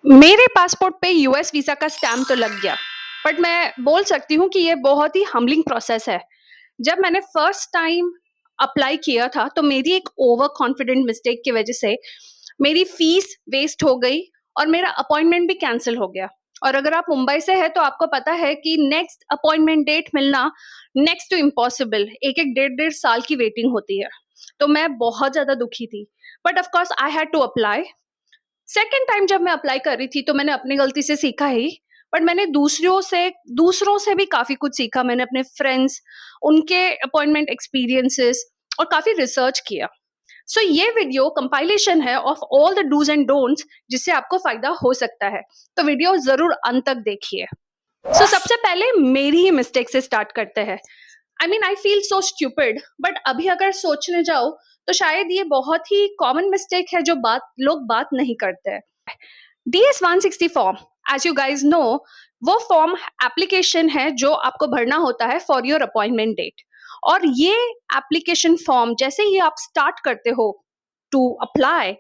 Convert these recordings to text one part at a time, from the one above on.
मेरे पासपोर्ट पे US visa का स्टैम्प तो लग गया, बट मैं बोल सकती हूँ कि ये बहुत ही हम्बलिंग प्रोसेस है। जब मैंने फर्स्ट टाइम अप्लाई किया था, तो मेरी एक ओवर कॉन्फिडेंट मिस्टेक की वजह से मेरी फीस वेस्ट हो गई और मेरा अपॉइंटमेंट भी कैंसल हो गया। और अगर आप मुंबई से हैं, तो आपको पता है कि नेक्स्ट अपॉइंटमेंट डेट मिलना नेक्स्ट टू इम्पॉसिबल, एक-एक डेढ़-डेढ़ साल की वेटिंग होती है। तो मैं बहुत ज़्यादा दुखी थी, but of course I had to apply. Second time जब मैं अप्लाई कर रही थी तो मैंने अपनी गलती से सीखा ही, बट मैंने दूसरों से भी काफ़ी कुछ सीखा। मैंने अपने फ्रेंड्स, उनके अपॉइंटमेंट एक्सपीरियंसेस और काफ़ी रिसर्च किया। सो ये वीडियो कंपाइलेशन है of all the dos and don'ts जिससे आपको फ़ायदा हो सकता है। तो वीडियो ज़रूर अंत तक देखिए। सबसे पहले मेरी ही मिस्टेक से स्टार्ट करते हैं। I feel so stupid, but अभी अगर सोचने जाओ तो शायद ये बहुत ही कॉमन मिस्टेक है जो बात नहीं करते हैं। DS-160 form, as you guys know, वो फॉर्म एप्लीकेशन है जो आपको भरना होता है फॉर योर अपॉइंटमेंट डेट। और ये एप्लीकेशन फॉर्म जैसे ही आप स्टार्ट करते हो टू अप्लाई,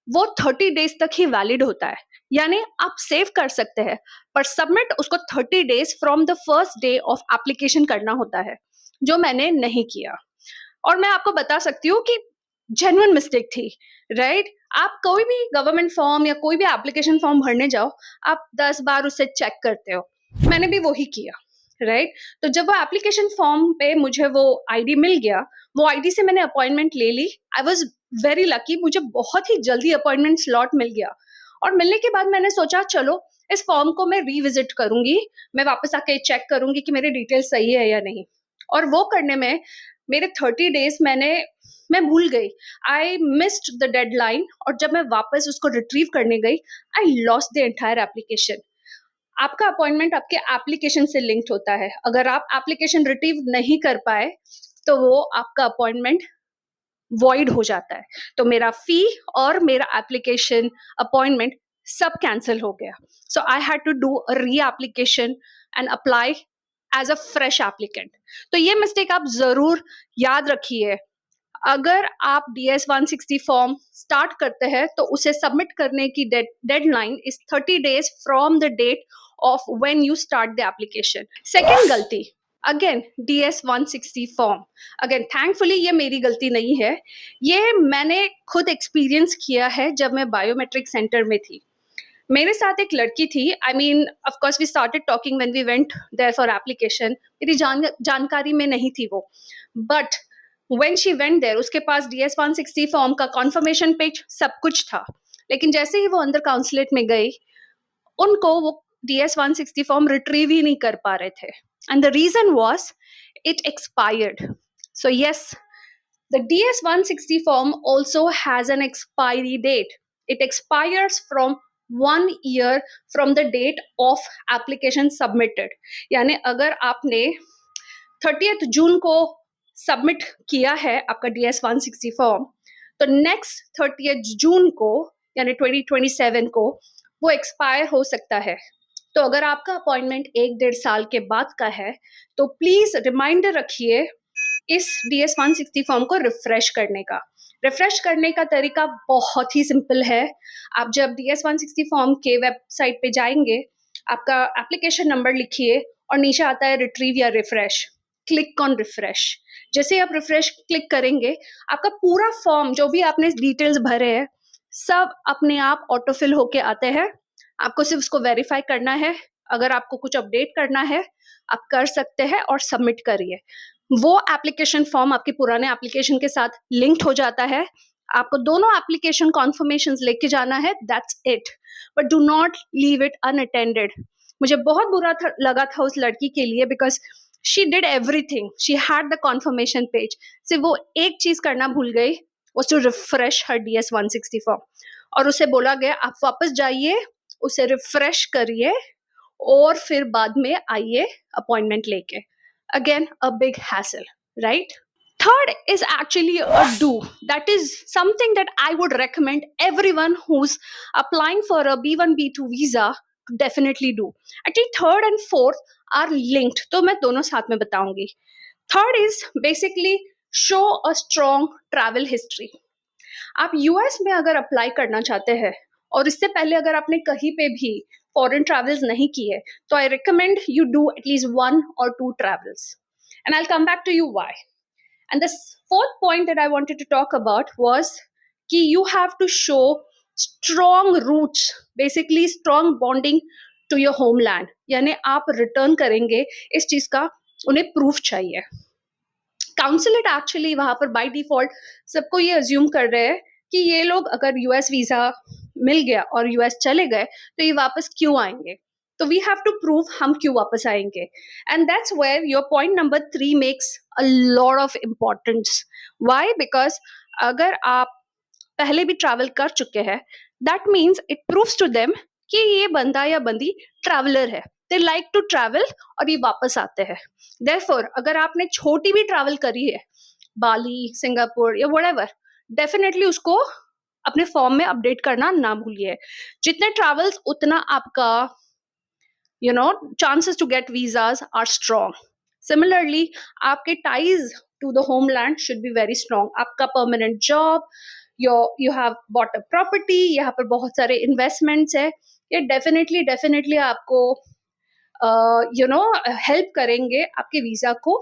वो 30 डेज तक ही वैलिड होता है। यानी आप सेव कर सकते हैं, पर सबमिट उसको 30 days from the first day of application करना होता है, जो मैंने नहीं किया। और मैं आपको बता सकती हूँ कि जेन्युइन मिस्टेक थी, राइट? आप कोई भी गवर्नमेंट फॉर्म या कोई भी एप्लीकेशन फॉर्म भरने जाओ, आप 10 बार उसे चेक करते हो। मैंने भी वही किया, राइट? तो जब वो एप्लीकेशन फॉर्म पे मुझे वो आईडी मिल गया, वो आईडी से मैंने अपॉइंटमेंट ले ली। आई वाज़ वेरी लकी, मुझे बहुत ही जल्दी अपॉइंटमेंट स्लॉट मिल गया। और मिलने के बाद मैंने सोचा चलो इस फॉर्म को मैं रिविज़िट करूँगी, मैं वापस आके चेक करूँगी कि मेरी डिटेल सही है या नहीं। और वो करने में मेरे 30 डेज़ मैं भूल गई। आई मिस्ड द डेडलाइन और जब मैं वापस उसको रिट्रीव करने गई, I lost the entire application. आपका अपॉइंटमेंट आपके एप्लीकेशन से लिंक्ड होता है। अगर आप एप्लीकेशन रिट्रीव नहीं कर पाए, तो वो आपका अपॉइंटमेंट वॉइड हो जाता है। तो मेरा फी और मेरा एप्लीकेशन अपॉइंटमेंट सब कैंसल हो गया। So I had to do a re application and apply as a fresh applicant. तो ये मिस्टेक आप ज़रूर याद रखिए। अगर आप DS-160 फॉर्म स्टार्ट करते हैं, तो उसे सबमिट करने की deadline is 30 days from the date of when you start the application. Second गलती, again DS-160 form, again thankfully ये मेरी गलती नहीं है, ये मैंने खुद एक्सपीरियंस किया है जब मैं बायोमेट्रिक सेंटर में थी। मेरे साथ एक लड़की थी। Of course we started talking when we went there for application. मेरी जानकारी में नहीं थी वो, but when she went there उसके पास DS-160 फॉर्म का कॉन्फर्मेशन पेज सब कुछ था। लेकिन जैसे ही वो अंदर काउंसलेट में गई, उनको वो DS-160 फॉर्म रिट्रीव ही नहीं कर पा रहे थे। And the reason was it expired. So yes, the DS-160 form also has an expiry date. It expires from 1 year from the date of application submitted. यानी अगर आपने 30th जून को सबमिट किया है आपका DS-160 फॉर्म, तो नेक्स्ट 30th जून को यानी 2027 को वो एक्सपायर हो सकता है। तो अगर आपका अपॉइंटमेंट 1-1.5 साल के बाद का है, तो प्लीज रिमाइंडर रखिए इस DS-160 फॉर्म को रिफ्रेश करने का। रिफ्रेश करने का तरीका बहुत ही सिंपल है। आप जब DS-160 फॉर्म के वेबसाइट पे जाएंगे, आपका एप्लीकेशन नंबर लिखिए और नीचे आता है रिट्रीव या रिफ्रेश। Click on refresh. जैसे आप रिफ्रेश क्लिक करेंगे, आपका पूरा फॉर्म जो भी आपने डिटेल्स भरे हैं, सब अपने आप ऑटोफिल होके आते हैं। आपको सिर्फ उसको वेरीफाई करना है। अगर आपको कुछ अपडेट करना है, आप कर सकते हैं और सबमिट करिए। वो एप्लीकेशन फॉर्म आपके पुराने एप्लीकेशन के साथ लिंक्ड हो जाता है। आपको दोनों एप्लीकेशन कॉन्फर्मेशन लेके जाना है, that's it. But do not leave it unattended. मुझे बहुत लगा था उस लड़की के लिए, because she did everything, she had the confirmation page, सिर्फ वो एक चीज करना भूल गई, was to refresh her DS-160 form. और उसे बोला गया आप वापस जाइए, उसे रिफ्रेश करिए और फिर बाद में आइए अपॉइंटमेंट लेके। Again, a big hassle, right? Third is actually a do. That is something that I would recommend everyone who's applying for a B1 B2 visa to definitely do. Actually third and fourth are linked, तो मैं दोनों साथ में बताऊंगी। Third is basically show a strong travel history. आप US में अगर apply करना चाहते हैं और इससे पहले अगर आपने कहीं पे भी फॉरेन ट्रैवल्स नहीं किए, तो I recommend you do at least 1 or 2 travels. And I'll come back to you why. And the fourth point that I wanted to talk about was कि you have to show strong roots, basically strong bonding to your homeland. यानी आप return करेंगे, इस चीज का उन्हें proof चाहिए. Consulate actually वहां पर बाय डिफॉल्ट सबको ये अज्यूम कर रहे हैं कि ये लोग अगर यूएस वीजा मिल गया और यूएस चले गए तो ये वापस क्यों आएंगे. तो वी हैव टू प्रूव हम क्यों वापस आएंगे. And that's where your point number 3 makes a lot of importance. Why? Because अगर आप पहले भी ट्रैवल कर चुके हैं, that means it proves to them कि ये बंदा या बंदी ट्रैवलर है. दे लाइक टू ट्रैवल और ये वापस आते हैं. देयरफॉर अगर आपने छोटी भी ट्रैवल करी है, बाली, सिंगापुर या व्हाटएवर, डेफिनेटली उसको अपने फॉर्म में अपडेट करना ना भूलिए. जितने ट्रैवल्स उतना आपका chances to get visas are strong. Similarly, आपके ties to the homeland should be very strong. आपका permanent job, you have bought a property, यहाँ पर बहुत सारे investments है, ये definitely आपको help करेंगे आपके वीजा को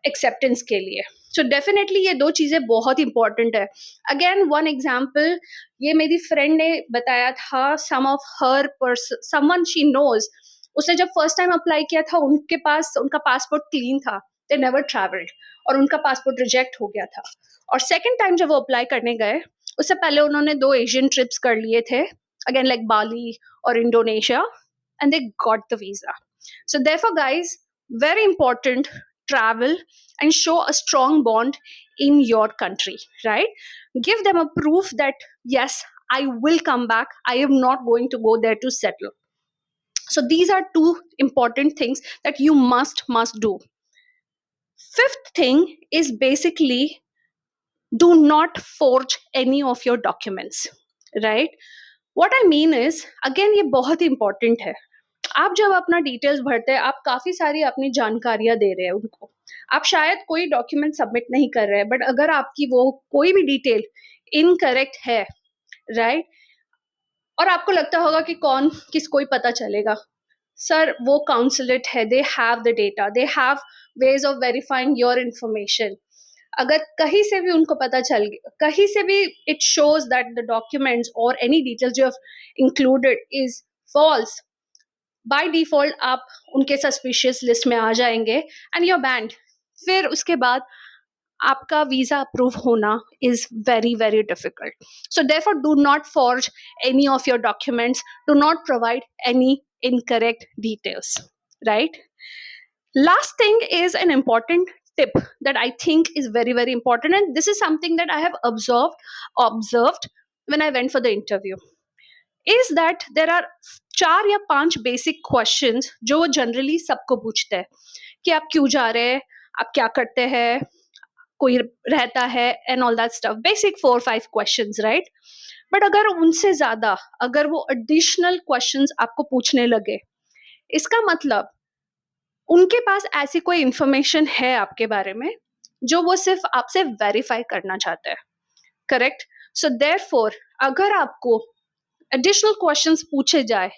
एक्सेप्टेंस के लिए. सो डेफिनेटली ये 2 चीजें बहुत इंपॉर्टेंट है. अगेन वन एग्जाम्पल, ये मेरी फ्रेंड ने बताया था. समवन शी नोज, उसने जब फर्स्ट टाइम अप्लाई किया था उनका पासपोर्ट क्लीन था, दे नेवर ट्रैवल्ड, और उनका पासपोर्ट रिजेक्ट हो गया था. और सेकेंड टाइम जब वो अप्लाई करने गए, उससे पहले उन्होंने 2 एशियन ट्रिप्स कर लिए थे, अगेन लाइक बाली और Indonesia, and they got the visa. So therefore guys, very important, travel and show a strong bond in your country, right? Give them a proof that yes, I will come back, I am not going to go there to settle. So these are 2 important things that you must do. Fifth thing is basically do not forge any of your documents, right? What I mean is, again ये बहुत important है. आप जब अपना details भरते हैं, आप काफी सारी अपनी जानकारियां दे रहे हैं उनको. आप शायद कोई डॉक्यूमेंट सबमिट नहीं कर रहे हैं, बट अगर आपकी वो कोई भी डिटेल इनकरेक्ट है, राइट, और आपको लगता होगा कि किसको ही पता चलेगा. सर, वो काउंसलेट है, they have the data, they have ways of verifying your information. अगर कहीं से भी उनको पता चल गया, कहीं से भी it shows that the documents और any details you have included is false, by default आप उनके सस्पिशियस लिस्ट में आ जाएंगे एंड यू आर बैंड. फिर उसके बाद आपका वीजा अप्रूव होना is very very difficult. So therefore do not forge any of your documents, do not provide any incorrect details, right? Last thing is an important tip that I think is very very important, and this is something that I have observed when I went for the interview, is that there are 4 या 5 basic questions जो वो generally सबको पूछते हैं कि आप क्यों जा रहे हैं, आप क्या करते हैं, कोई रहता है, and all that stuff. Basic 4-5 questions, right? But अगर उनसे ज्यादा अगर वो एडिशनल क्वेश्चंस आपको पूछने लगे, इसका मतलब उनके पास ऐसी कोई इंफॉर्मेशन है आपके बारे में जो वो सिर्फ आपसे वेरीफाई करना चाहते हैं, करेक्ट? सो देयरफॉर अगर आपको एडिशनल क्वेश्चंस पूछे जाए,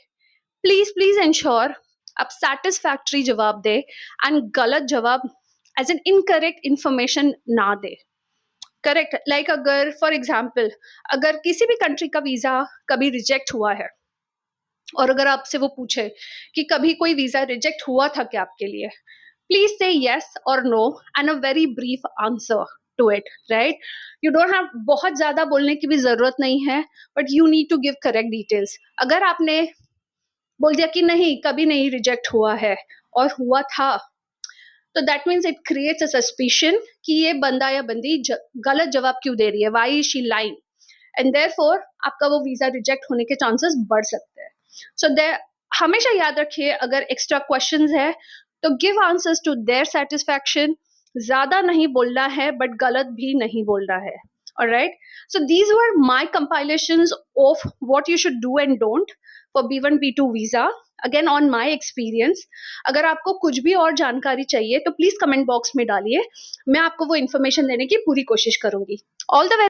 प्लीज इंश्योर आप सैटिस्फैक्टरी जवाब दे एंड गलत जवाब एज एन इनकरेक्ट इंफॉर्मेशन ना दे, करेक्ट? लाइक अगर फॉर एग्जाम्पल अगर किसी भी कंट्री का वीजा कभी रिजेक्ट हुआ है और अगर आपसे वो पूछे कि कभी कोई वीजा रिजेक्ट हुआ था क्या आपके लिए, प्लीज से यस और no and a very brief answer to it, right? You don't have बहुत ज्यादा बोलने की भी जरूरत नहीं है, but you need to give correct details. अगर आपने बोल दिया कि नहीं, कभी नहीं रिजेक्ट हुआ है और हुआ था, तो that means it creates a suspicion कि ये बंदा या बंदी गलत जवाब क्यों दे रही है, why is she lying, and therefore आपका वो वीजा रिजेक्ट होने के चांसेस बढ़ सकते हैं. सो हमेशा याद रखिए, अगर एक्स्ट्रा क्वेश्चंस है तो give answers to their satisfaction. ज्यादा नहीं बोलना है बट गलत भी नहीं बोलना है. Alright, so these were my compilations of what you should do and don't for B1 B2 visa, again on my experience. अगर आपको कुछ भी और जानकारी चाहिए तो प्लीज कमेंट बॉक्स में डालिए, मैं आपको वो इन्फॉर्मेशन देने की पूरी कोशिश करूंगी. All the